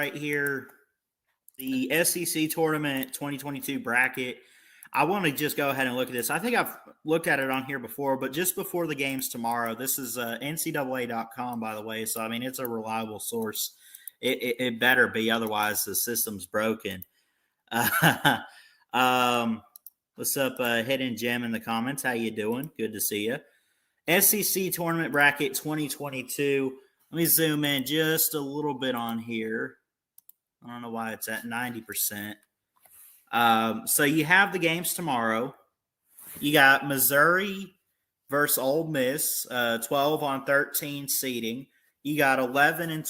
right here. The SEC Tournament 2022 bracket. I want to just go ahead and look at this. I think I've looked at it on here before, but just before the games tomorrow, this is NCAA.com, by the way. So, I mean, it's a reliable source. It better be, otherwise the system's broken. What's up, Hidden Gem in the comments? How you doing? Good to see you. SEC Tournament Bracket 2022. Let me zoom in just a little bit on here. I don't know why it's at 90%. So you have the games tomorrow. You got Missouri versus Ole Miss, 12 on 13 seeding. You got 11 and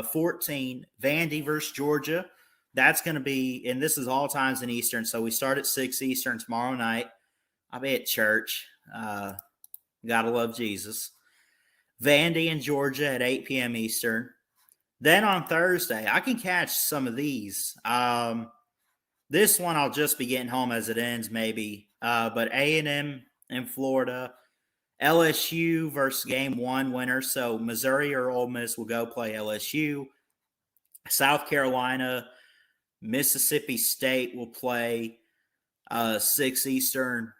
14, Vandy versus Georgia. That's going to be, and this is all times in Eastern, so we start at 6 Eastern tomorrow night. I'll be at church. Gotta love Jesus. Vandy and Georgia at 8 p.m. Eastern. Then on Thursday, I can catch some of these. This one I'll just be getting home as it ends, maybe. But A&M in Florida, LSU versus Game 1 winner. So Missouri or Ole Miss will go play LSU. South Carolina, Mississippi State will play 6 Eastern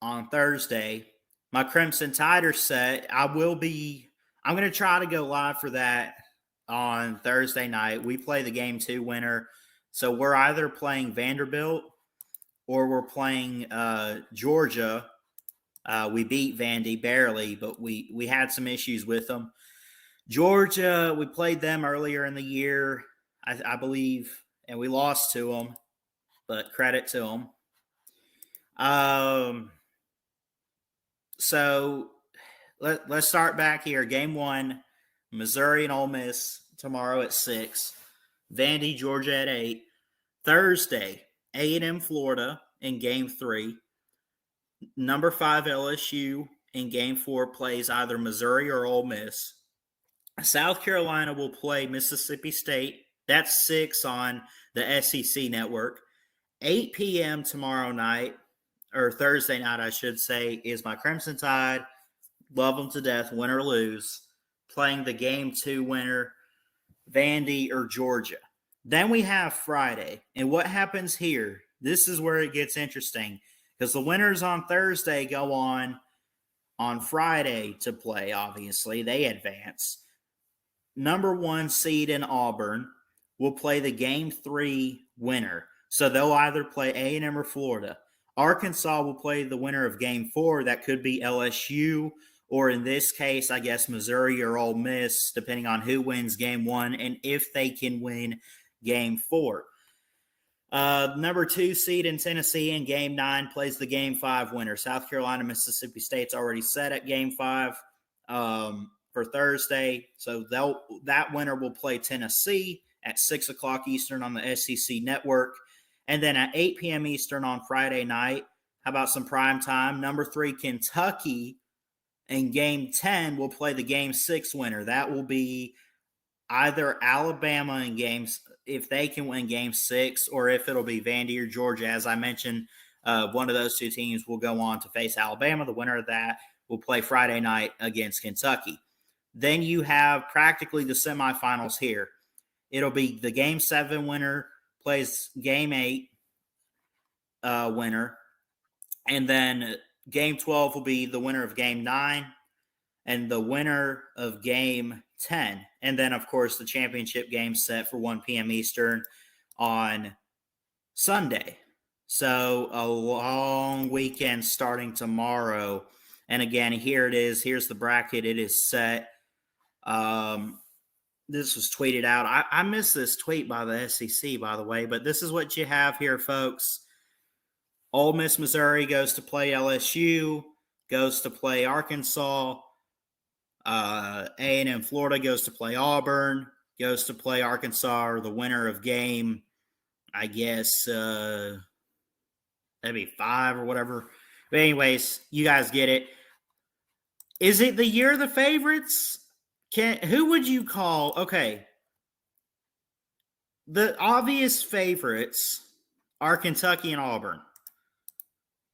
on Thursday. My Crimson Tide are set. I'm going to try to go live for that on Thursday night. We play the Game 2 winner. So we're either playing Vanderbilt or we're playing Georgia. We beat Vandy barely, but we had some issues with them. Georgia, we played them earlier in the year, I believe, and we lost to them, but credit to them. So let's start back here. Game 1, Missouri and Ole Miss tomorrow at 6. Vandy, Georgia at 8. Thursday, A&M, Florida in Game 3. Number 5, LSU in Game 4 plays either Missouri or Ole Miss. South Carolina will play Mississippi State. That's 6 on the SEC network. 8 p.m. tomorrow night, or Thursday night, I should say, is my Crimson Tide. Love them to death, win or lose. Playing the Game 2 winner, Vandy or Georgia. Then we have Friday. And what happens here, this is where it gets interesting, because the winners on Thursday go on Friday to play, obviously. They advance. Number 1 seed in Auburn will play the Game 3 winner. So they'll either play A&M or Florida. Arkansas will play the winner of Game 4. That could be LSU, or in this case, I guess Missouri or Ole Miss, depending on who wins Game 1 and if they can win Game 4. Number 2 seed in Tennessee in Game 9 plays the Game 5 winner. South Carolina, Mississippi State's already set at Game 5 for Thursday. So that winner will play Tennessee at 6 o'clock Eastern on the SEC network. And then at 8 p.m. Eastern on Friday night, how about some prime time? Number 3, Kentucky in Game 10 will play the Game 6 winner. That will be either Alabama in games, if they can win Game 6, or if it'll be Vandy or Georgia. As I mentioned, one of those two teams will go on to face Alabama. The winner of that will play Friday night against Kentucky. Then you have practically the semifinals here. It'll be the Game 7 winner plays Game 8 winner. And then Game 12 will be the winner of Game 9 and the winner of Game 10. And then, of course, the championship game set for 1 p.m. Eastern on Sunday. So a long weekend starting tomorrow. And again, here it is. Here's the bracket. It is set. This was tweeted out. I missed this tweet by the SEC, by the way, but this is what you have here, folks. Ole Miss, Missouri goes to play LSU, goes to play Arkansas. A&M, Florida goes to play Auburn, goes to play Arkansas, or the winner of game, I guess, that'd be 5 or whatever. But anyways, you guys get it. Is it the year of the favorites? Who would you call? Okay. The obvious favorites are Kentucky and Auburn.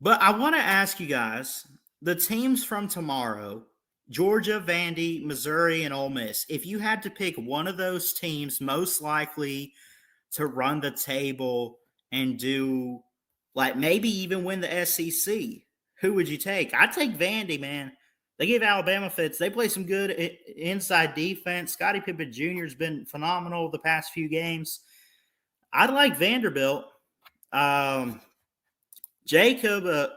But I want to ask you guys, the teams from tomorrow, Georgia, Vandy, Missouri, and Ole Miss. If you had to pick one of those teams most likely to run the table and do, like, maybe even win the SEC, who would you take? I'd take Vandy, man. They give Alabama fits. They play some good inside defense. Scottie Pippen Jr. has been phenomenal the past few games. I'd like Vanderbilt. Jacob,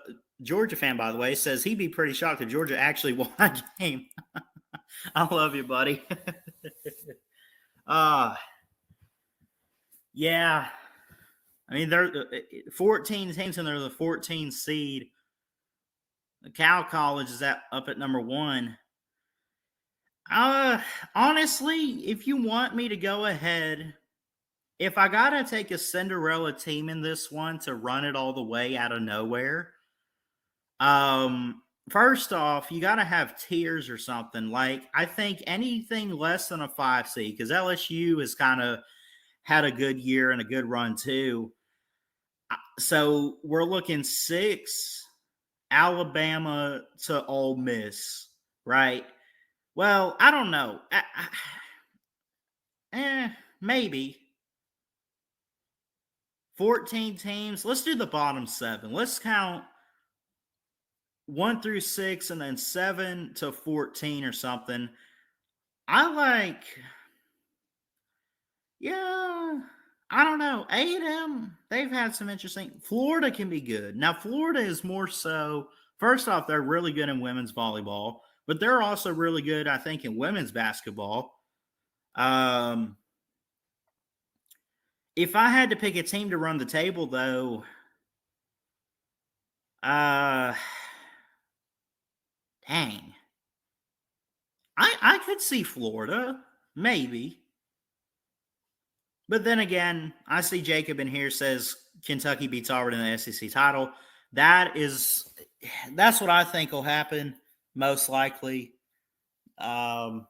Georgia fan, by the way, says he'd be pretty shocked if Georgia actually won a game. I love you, buddy. Yeah. I mean, they're 14 teams and they're the 14th seed. Cal College is up at number 1. Honestly, if you want me to go ahead, if I gotta take a Cinderella team in this one to run it all the way out of nowhere, first off, you gotta have tiers or something. Like, I think anything less than a 5 seed, because LSU has kind of had a good year and a good run too. So we're looking 6 Alabama to Ole Miss, right? Well, I don't know. Maybe 14 teams. Let's do the bottom 7. Let's count 1 through 6 and then 7 to 14 or something. I don't know. A&M, they've had some interesting. Florida can be good. Now, Florida is more so, first off, they're really good in women's volleyball, but they're also really good, I think, in women's basketball. If I had to pick a team to run the table, though, dang. I could see Florida, maybe. But then again, I see Jacob in here says Kentucky beats Auburn in the SEC title. That's what I think will happen, most likely. But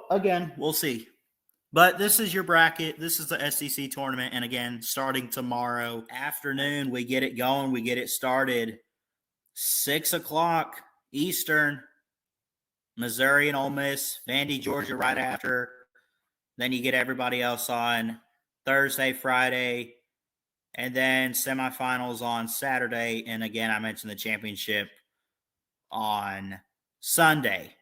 again, we'll see. But this is your bracket. This is the SEC tournament. And again, starting tomorrow afternoon, we get it going. We get it started 6 o'clock Eastern. Missouri and Ole Miss, Vandy, Georgia right after. Then you get everybody else on Thursday, Friday, and then semifinals on Saturday. And again, I mentioned the championship on Sunday.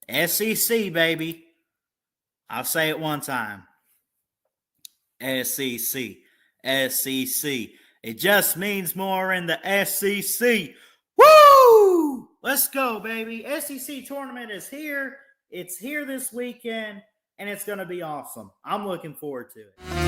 SEC, baby. I'll say it one time. SEC. SEC. It just means more in the SEC. Woo! Let's go, baby. SEC tournament is here. It's here this weekend, and it's going to be awesome. I'm looking forward to it.